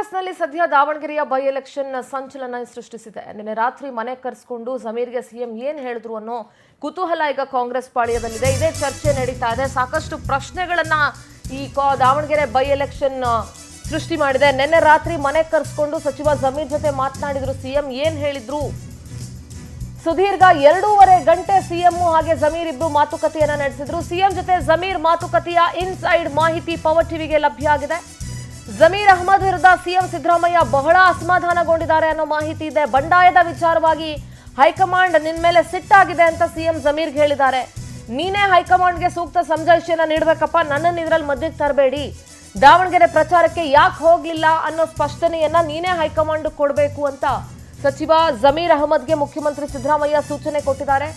ಕಾಂಗ್ರೆಸ್ನಲ್ಲಿ ಸದ್ಯ ದಾವಣಗೆರೆಯ ಬೈ ಎಲೆಕ್ಷನ್ ಸಂಚಲನ ಸೃಷ್ಟಿಸಿದೆ. ನಿನ್ನೆ ರಾತ್ರಿ ಮನೆ ಕರೆಸಿಕೊಂಡು ಜಮೀರ್ಗೆ ಸಿಎಂ ಏನ್ ಹೇಳಿದ್ರು ಅನ್ನೋ ಕುತೂಹಲ ಈಗ ಕಾಂಗ್ರೆಸ್ ಪಾಳ್ಯದಲ್ಲಿದೆ. ಇದೇ ಚರ್ಚೆ ನಡೀತಾ ಇದೆ. ಸಾಕಷ್ಟು ಪ್ರಶ್ನೆಗಳನ್ನ ಈ ದಾವಣಗೆರೆ ಬೈ ಎಲೆಕ್ಷನ್ ಸೃಷ್ಟಿ ಮಾಡಿದೆ. ನಿನ್ನೆ ರಾತ್ರಿ ಮನೆ ಕರೆಸಿಕೊಂಡು ಸಚಿವ ಜಮೀರ್ ಜೊತೆ ಮಾತನಾಡಿದ್ರು ಸಿಎಂ. ಏನ್ ಹೇಳಿದ್ರು? ಸುದೀರ್ಘ 2.5 ಗಂಟೆ ಸಿಎಂ ಹಾಗೆ ಜಮೀರ್ ಇಬ್ರು ಮಾತುಕತೆಯನ್ನ ನಡೆಸಿದ್ರು. ಸಿಎಂ ಜೊತೆ ಜಮೀರ್ ಮಾತುಕತೆಯ ಇನ್ಸೈಡ್ ಮಾಹಿತಿ ಪವರ್ ಟಿವಿಗೆ ಲಭ್ಯ ಆಗಿದೆ. ಜಮೀರ್ ಅಹಮದ್ ವಿರುದ್ಧ ಸಿಎಂ ಸಿದ್ದರಾಮಯ್ಯ ಬಹಳ ಅಸಮಾಧಾನಗೊಂಡಿದ್ದಾರೆ ಅನ್ನೋ ಮಾಹಿತಿ ಇದೆ. ಬಂಡಾಯದ ವಿಚಾರವಾಗಿ ಹೈಕಮಾಂಡ್ ನಿನ್ ಮೇಲೆ ಸಿಟ್ಟಾಗಿದೆ ಅಂತ ಸಿಎಂ ಜಮೀರ್ಗೆ ಹೇಳಿದ್ದಾರೆ. ನೀನೇ ಹೈಕಮಾಂಡ್ಗೆ ಸೂಕ್ತ ಸಮಜಾಯಿಷಿಯನ್ನ ನೀಡಬೇಕಪ್ಪ, ನನ್ನನ್ನು ಇದರಲ್ಲಿ ಮಧ್ಯಕ್ಕೆ ತರಬೇಡಿ. ದಾವಣಗೆರೆ ಪ್ರಚಾರಕ್ಕೆ ಯಾಕೆ ಹೋಗ್ಲಿಲ್ಲ ಅನ್ನೋ ಸ್ಪಷ್ಟನೆಯನ್ನ ನೀನೇ ಹೈಕಮಾಂಡ್ ಕೊಡಬೇಕು ಅಂತ ಸಚಿವ ಜಮೀರ್ ಅಹಮದ್ಗೆ ಮುಖ್ಯಮಂತ್ರಿ ಸಿದ್ದರಾಮಯ್ಯ ಸೂಚನೆ ಕೊಟ್ಟಿದ್ದಾರೆ.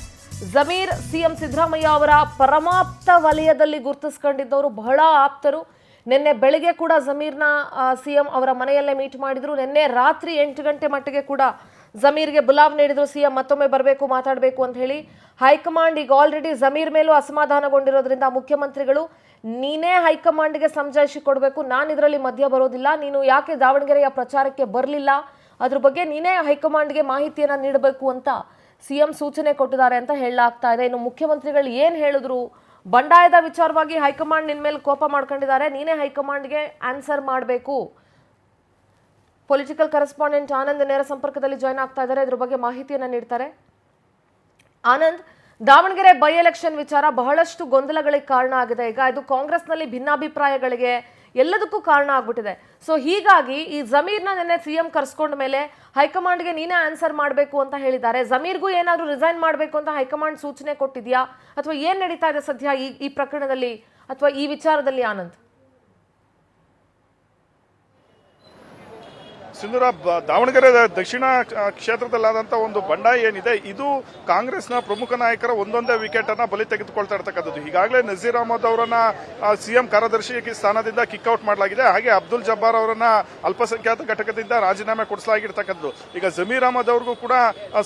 ಜಮೀರ್ ಸಿಎಂ ಸಿದ್ದರಾಮಯ್ಯ ಅವರ ಪರಮಾಪ್ತ ವಲಯದಲ್ಲಿ ಗುರುತಿಸಿಕೊಂಡಿದ್ದವರು, ಬಹಳ ಆಪ್ತರು. ನಿನ್ನೆ ಬೆಳಿಗ್ಗೆ ಕೂಡ ಜಮೀರ್ನ ಸಿಎಂ ಅವರ ಮನೆಯಲ್ಲೇ ಮೀಟ್ ಮಾಡಿದ್ರು. ನಿನ್ನೆ ರಾತ್ರಿ 8 ಗಂಟೆ ಮಟ್ಟಿಗೆ ಕೂಡ ಜಮೀರ್ಗೆ ಬುಲಾವ್ ನೀಡಿದ್ರು. ಸಿಎಂ ಮತ್ತೊಮ್ಮೆ ಬರಬೇಕು, ಮಾತಾಡಬೇಕು ಅಂತ ಹೇಳಿ. ಹೈಕಮಾಂಡ್ ಈಗ ಆಲ್ರೆಡಿ ಜಮೀರ್ ಮೇಲೂ ಅಸಮಾಧಾನಗೊಂಡಿರೋದ್ರಿಂದ ಮುಖ್ಯಮಂತ್ರಿಗಳು ನೀನೇ ಹೈಕಮಾಂಡ್ಗೆ ಸಮಜಾಯಿಷಿ ಕೊಡಬೇಕು, ನಾನು ಇದರಲ್ಲಿ ಮಧ್ಯ ಬರೋದಿಲ್ಲ, ನೀನು ಯಾಕೆ ದಾವಣಗೆರೆಯ ಪ್ರಚಾರಕ್ಕೆ ಬರಲಿಲ್ಲ ಅದ್ರ ಬಗ್ಗೆ ನೀನೇ ಹೈಕಮಾಂಡ್ಗೆ ಮಾಹಿತಿಯನ್ನ ನೀಡಬೇಕು ಅಂತ ಸಿಎಂ ಸೂಚನೆ ಕೊಟ್ಟಿದ್ದಾರೆ ಅಂತ ಹೇಳಲಾಗ್ತಾ ಇದೆ. ಇನ್ನು ಮುಖ್ಯಮಂತ್ರಿಗಳು ಏನ್ ಹೇಳಿದ್ರು? ಬಂಡಾಯದ ವಿಚಾರವಾಗಿ ಹೈಕಮಾಂಡ್ ನಿನ್ ಮೇಲೆ ಕೋಪ ಮಾಡ್ಕೊಂಡಿದ್ದಾರೆ, ನೀನೇ ಹೈಕಮಾಂಡ್ಗೆ ಆನ್ಸರ್ ಮಾಡಬೇಕು. ಪೊಲಿಟಿಕಲ್ ಕರೆಸ್ಪಾಂಡೆಂಟ್ ಆನಂದ್ ನೇರ ಸಂಪರ್ಕದಲ್ಲಿ ಜಾಯ್ನ್ ಆಗ್ತಾ ಇದ್ದಾರೆ. ಇದ್ರ ಬಗ್ಗೆ ಮಾಹಿತಿಯನ್ನ ನೀಡ್ತಾರೆ. ಆನಂದ್, ದಾವಣಗೆರೆ ಬೈ ಎಲೆಕ್ಷನ್ ವಿಚಾರ ಬಹಳಷ್ಟು ಗೊಂದಲಗಳಿಗೆ ಕಾರಣ ಆಗಿದೆ. ಈಗ ಇದು ಕಾಂಗ್ರೆಸ್ನಲ್ಲಿ ಭಿನ್ನಾಭಿಪ್ರಾಯಗಳಿಗೆ ಎಲ್ಲದಕ್ಕೂ ಕಾರಣ ಆಗ್ಬಿಟ್ಟಿದೆ. ಸೊ ಹೀಗಾಗಿ ಈ ಜಮೀರ್ನ ನೆನ್ನೆ ಸಿಎಂ ಕರ್ಸ್ಕೊಂಡ ಮೇಲೆ ಹೈಕಮಾಂಡ್ಗೆ ನೀನೇ ಆನ್ಸರ್ ಮಾಡಬೇಕು ಅಂತ ಹೇಳಿದ್ದಾರೆ. ಜಮೀರ್ಗೂ ಏನಾದರೂ ರಿಸೈನ್ ಮಾಡಬೇಕು ಅಂತ ಹೈಕಮಾಂಡ್ ಸೂಚನೆ ಕೊಟ್ಟಿದ್ಯಾ, ಅಥವಾ ಏನ್ ನಡೀತಾ ಇದೆ ಸದ್ಯ ಈ ಪ್ರಕರಣದಲ್ಲಿ ಅಥವಾ ಈ ವಿಚಾರದಲ್ಲಿ ಆನಂದ್? ಸಿಂಧೂರ, ದಾವಣಗೆರೆ ದಕ್ಷಿಣ ಕ್ಷೇತ್ರದಲ್ಲಾದಂಥ ಒಂದು ಬಂಡಾಯ ಏನಿದೆ, ಇದು ಕಾಂಗ್ರೆಸ್ನ ಪ್ರಮುಖ ನಾಯಕರ ಒಂದೊಂದೇ ವಿಕೆಟ್ ಅನ್ನ ಬಲಿ ತೆಗೆದುಕೊಳ್ತಾ ಇರ್ತಕ್ಕಂಥದ್ದು. ಈಗಾಗಲೇ ನಜೀರ್ ಅಹಮದ್ ಅವರನ್ನ ಸಿಎಂ ಕಾರ್ಯದರ್ಶಿ ಸ್ಥಾನದಿಂದ ಕಿಕ್ಔಟ್ ಮಾಡಲಾಗಿದೆ. ಹಾಗೆ ಅಬ್ದುಲ್ ಜಬ್ಬಾರ್ ಅವರನ್ನ ಅಲ್ಪಸಂಖ್ಯಾತ ಘಟಕದಿಂದ ರಾಜೀನಾಮೆ ಕೊಡಿಸಲಾಗಿರ್ತಕ್ಕಂಥದ್ದು. ಈಗ ಜಮೀರ್ ಅಹಮದ್ ಅವ್ರಿಗೂ ಕೂಡ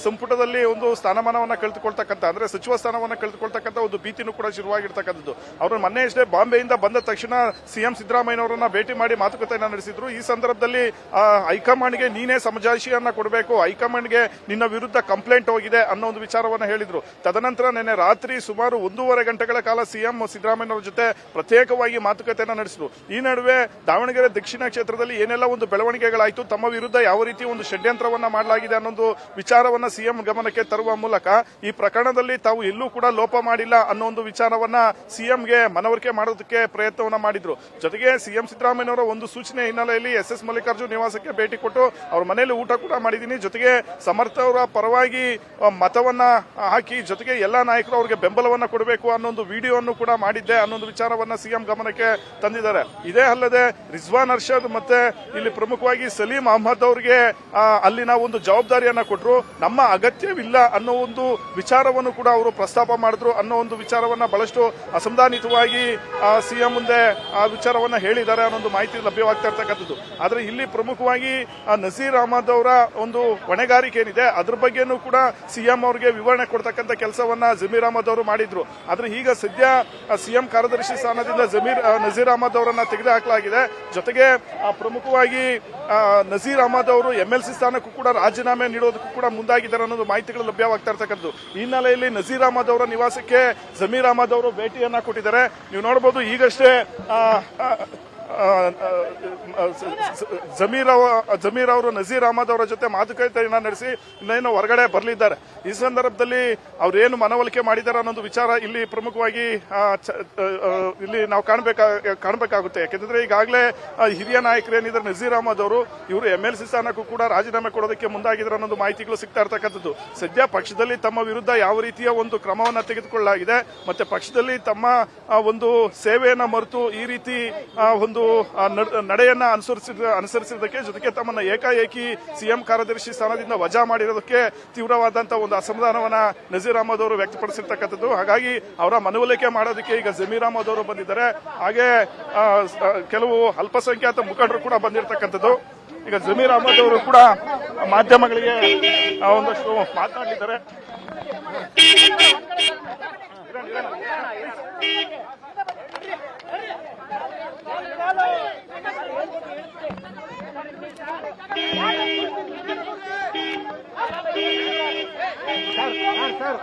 ಸಂಪುಟದಲ್ಲಿ ಒಂದು ಸ್ಥಾನಮಾನವನ್ನ ಕಳೆದುಕೊಳ್ತಕ್ಕಂಥ, ಅಂದ್ರೆ ಸಚಿವ ಸ್ಥಾನವನ್ನ ಕಳೆದುಕೊಳ್ತಕ್ಕಂಥ ಒಂದು ಭೀತಿನೂ ಕೂಡ ಶುರುವಾಗಿರ್ತಕ್ಕಂಥದ್ದು. ಅವರು ಮೊನ್ನೆ ಅಷ್ಟೇ ಬಾಂಬೆಯಿಂದ ಬಂದ ತಕ್ಷಣ ಸಿಎಂ ಸಿದ್ದರಾಮಯ್ಯನವರನ್ನ ಭೇಟಿ ಮಾಡಿ ಮಾತುಕತೆಯನ್ನ ನಡೆಸಿದ್ರು. ಈ ಸಂದರ್ಭದಲ್ಲಿ ಹೈಕಮಾಂಡ್ಗೆ ನೀನೇ ಸಮಜಾಯಿಷಿಯನ್ನ ಕೊಡಬೇಕು, ಹೈಕಮಾಂಡ್ಗೆ ನಿನ್ನ ವಿರುದ್ಧ ಕಂಪ್ಲೇಂಟ್ ಹೋಗಿದೆ ಅನ್ನೋ ಒಂದು ವಿಚಾರವನ್ನ ಹೇಳಿದ್ರು. ತದನಂತರ ನಿನ್ನೆ ರಾತ್ರಿ ಸುಮಾರು 1.5 ಗಂಟೆಗಳ ಕಾಲ ಸಿಎಂ ಸಿದ್ದರಾಮಯ್ಯನವರ ಜೊತೆ ಪ್ರತ್ಯೇಕವಾಗಿ ಮಾತುಕತೆಯನ್ನ ನಡೆಸಿದ್ರು. ಈ ನಡುವೆ ದಾವಣಗೆರೆ ದಕ್ಷಿಣ ಕ್ಷೇತ್ರದಲ್ಲಿ ಏನೆಲ್ಲ ಒಂದು ಬೆಳವಣಿಗೆಗಳಾಯಿತು, ತಮ್ಮ ವಿರುದ್ಧ ಯಾವ ರೀತಿ ಒಂದು ಷಡ್ಯಂತ್ರವನ್ನ ಮಾಡಲಾಗಿದೆ ಅನ್ನೊಂದು ವಿಚಾರವನ್ನ ಸಿಎಂ ಗಮನಕ್ಕೆ ತರುವ ಮೂಲಕ ಈ ಪ್ರಕರಣದಲ್ಲಿ ತಾವು ಎಲ್ಲೂ ಕೂಡ ಲೋಪ ಮಾಡಿಲ್ಲ ಅನ್ನೋ ಒಂದು ವಿಚಾರವನ್ನ ಸಿಎಂಗೆ ಮನವರಿಕೆ ಮಾಡೋದಕ್ಕೆ ಪ್ರಯತ್ನವನ್ನ ಮಾಡಿದ್ರು. ಜೊತೆಗೆ ಸಿಎಂ ಸಿದ್ದರಾಮಯ್ಯನವರ ಒಂದು ಸೂಚನೆ ಹಿನ್ನೆಲೆಯಲ್ಲಿ ಎಸ್ ಮಲ್ಲಿಕಾರ್ಜುನ್ ನಿವಾಸಕ್ಕೆ ಭೇಟಿ ಕೊಟ್ಟು ಅವ್ರ ಮನೆಯಲ್ಲಿ ಊಟ ಕೂಡ ಮಾಡಿದ್ದೀನಿ. ಜೊತೆಗೆ ಸಮರ್ಥ ಅವರ ಪರವಾಗಿ ಮತವನ್ನ ಹಾಕಿ ಜೊತೆಗೆ ಎಲ್ಲಾ ನಾಯಕರು ಅವರಿಗೆ ಬೆಂಬಲವನ್ನ ಕೊಡಬೇಕು ಅನ್ನೋ ಒಂದು ವಿಡಿಯೋವನ್ನು ಕೂಡ ಮಾಡಿದ್ದೆ ಅನ್ನೊಂದು ವಿಚಾರವನ್ನ ಸಿಎಂ ಗಮನಕ್ಕೆ ತಂದಿದ್ದಾರೆ. ಇದೇ ಅಲ್ಲದೆ ರಿಜ್ವಾನ್ ಅರ್ಷದ್ ಮತ್ತೆ ಇಲ್ಲಿ ಪ್ರಮುಖವಾಗಿ ಸಲೀಂ ಅಹಮದ್ ಅವರಿಗೆ ಅಲ್ಲಿನ ಒಂದು ಜವಾಬ್ದಾರಿಯನ್ನ ಕೊಟ್ಟರು. ನಮ್ಮ ಅಗತ್ಯವಿಲ್ಲ ಅನ್ನೋ ಒಂದು ವಿಚಾರವನ್ನು ಕೂಡ ಅವರು ಪ್ರಸ್ತಾಪ ಮಾಡಿದ್ರು ಅನ್ನೋ ಒಂದು ವಿಚಾರವನ್ನ ಬಹಳಷ್ಟು ಅಸಮಾಧಾನಿತವಾಗಿ ಸಿಎಂ ಮುಂದೆ ಆ ವಿಚಾರವನ್ನ ಹೇಳಿದ್ದಾರೆ ಅನ್ನೋ ಒಂದು ಮಾಹಿತಿ ಲಭ್ಯವಾಗ್ತಾ ಇರ್ತಕ್ಕಂಥದ್ದು. ಆದ್ರೆ ಇಲ್ಲಿ ಪ್ರಮುಖವಾಗಿ ನಜೀರ್ ಅಹಮದ್ ಅವರ ಒಂದು ಹೊಣೆಗಾರಿಕೆ ಏನಿದೆ ಅದ್ರ ಬಗ್ಗೆನೂ ಕೂಡ ಸಿಎಂ ಅವರಿಗೆ ವಿವರಣೆ ಕೊಡ್ತಕ್ಕಂಥ ಕೆಲಸವನ್ನ ಜಮೀರ್ ಅಹಮದ್ ಅವರು ಮಾಡಿದ್ರು. ಆದ್ರೆ ಈಗ ಸದ್ಯ ಸಿಎಂ ಕಾರ್ಯದರ್ಶಿ ಸ್ಥಾನದಿಂದ ನಜೀರ್ ಅಹಮದ್ ಅವರನ್ನ ತೆಗೆದುಹಾಕಲಾಗಿದೆ. ಜೊತೆಗೆ ಪ್ರಮುಖವಾಗಿ ನಜೀರ್ ಅಹಮದ್ ಅವರು ಎಂಎಲ್ಸಿ ಸ್ಥಾನಕ್ಕೂ ಕೂಡ ರಾಜೀನಾಮೆ ನೀಡೋದಕ್ಕೂ ಕೂಡ ಮುಂದಾಗಿದ್ದಾರೆ ಅನ್ನೋದು ಮಾಹಿತಿಗಳು ಲಭ್ಯವಾಗ್ತಾ ಇರ್ತಕ್ಕಂಥದ್ದು. ಈ ಹಿನ್ನೆಲೆಯಲ್ಲಿ ನಜೀರ್ ಅಹಮದ್ ಅವರ ನಿವಾಸಕ್ಕೆ ಜಮೀರ್ ಅಹಮದ್ ಅವರು ಭೇಟಿಯನ್ನ ಕೊಟ್ಟಿದ್ದಾರೆ. ನೀವು ನೋಡಬಹುದು, ಈಗಷ್ಟೇ ಜಮೀರ್ ಅವರು ನಜೀರ್ ಅಹಮದ್ ಅವರ ಜೊತೆ ಮಾತುಕತೆಯನ್ನ ನಡೆಸಿ ಇನ್ನೇನು ಹೊರಗಡೆ ಬರಲಿದ್ದಾರೆ. ಈ ಸಂದರ್ಭದಲ್ಲಿ ಅವ್ರೇನು ಮನವೊಲಿಕೆ ಮಾಡಿದ್ದಾರೆ ಅನ್ನೋದು ವಿಚಾರ ಇಲ್ಲಿ ಪ್ರಮುಖವಾಗಿ ಇಲ್ಲಿ ನಾವು ಕಾಣಬೇಕಾಗುತ್ತೆ. ಯಾಕೆಂದ್ರೆ ಈಗಾಗಲೇ ಹಿರಿಯ ನಾಯಕರು ಏನಿದ್ದಾರೆ ನಜೀರ್ ಅಹಮದ್ ಅವರು, ಇವರು ಎಂಎಲ್ಸಿ ಸ್ಥಾನಕ್ಕೂ ಕೂಡ ರಾಜೀನಾಮೆ ಕೊಡೋದಕ್ಕೆ ಮುಂದಾಗಿದ್ದಾರೆ ಅನ್ನೋದು ಮಾಹಿತಿಗಳು ಸಿಗ್ತಾ ಇರ್ತಕ್ಕಂಥದ್ದು. ಸದ್ಯ ಪಕ್ಷದಲ್ಲಿ ತಮ್ಮ ವಿರುದ್ಧ ಯಾವ ರೀತಿಯ ಒಂದು ಕ್ರಮವನ್ನ ತೆಗೆದುಕೊಳ್ಳಲಾಗಿದೆ, ಮತ್ತೆ ಪಕ್ಷದಲ್ಲಿ ತಮ್ಮ ಒಂದು ಸೇವೆಯನ್ನ ಮರೆತು ಈ ರೀತಿ ಒಂದು ನಡೆಯನ್ನ ಅನುಸರಿಸಿದ್ದಕ್ಕೆ, ಜೊತೆಗೆ ತಮ್ಮನ್ನ ಏಕಾಏಕಿ ಸಿಎಂ ಕಾರ್ಯದರ್ಶಿ ಸ್ಥಾನದಿಂದ ವಜಾ ಮಾಡಿರೋದಕ್ಕೆ ತೀವ್ರವಾದಂತಹ ಒಂದು ಅಸಮಾಧಾನವನ್ನ ನಜೀರ್ ಅಹಮದ್ ಅವರು ವ್ಯಕ್ತಪಡಿಸಿರ್ತಕ್ಕಂಥದ್ದು. ಹಾಗಾಗಿ ಅವರ ಮನವೊಲಿಕೆ ಮಾಡೋದಕ್ಕೆ ಈಗ ಜಮೀರ್ ಅಹಮದ್ ಅವರು ಬಂದಿದ್ದಾರೆ. ಹಾಗೆ ಕೆಲವು ಅಲ್ಪಸಂಖ್ಯಾತ ಮುಖಂಡರು ಕೂಡ ಬಂದಿರತಕ್ಕಂಥದ್ದು. ಈಗ ಜಮೀರ್ ಅಹಮದ್ ಅವರು ಕೂಡ ಮಾಧ್ಯಮಗಳಿಗೆ ಒಂದಷ್ಟು ಮಾತನಾಡಿದ್ದಾರೆ. ಸರ್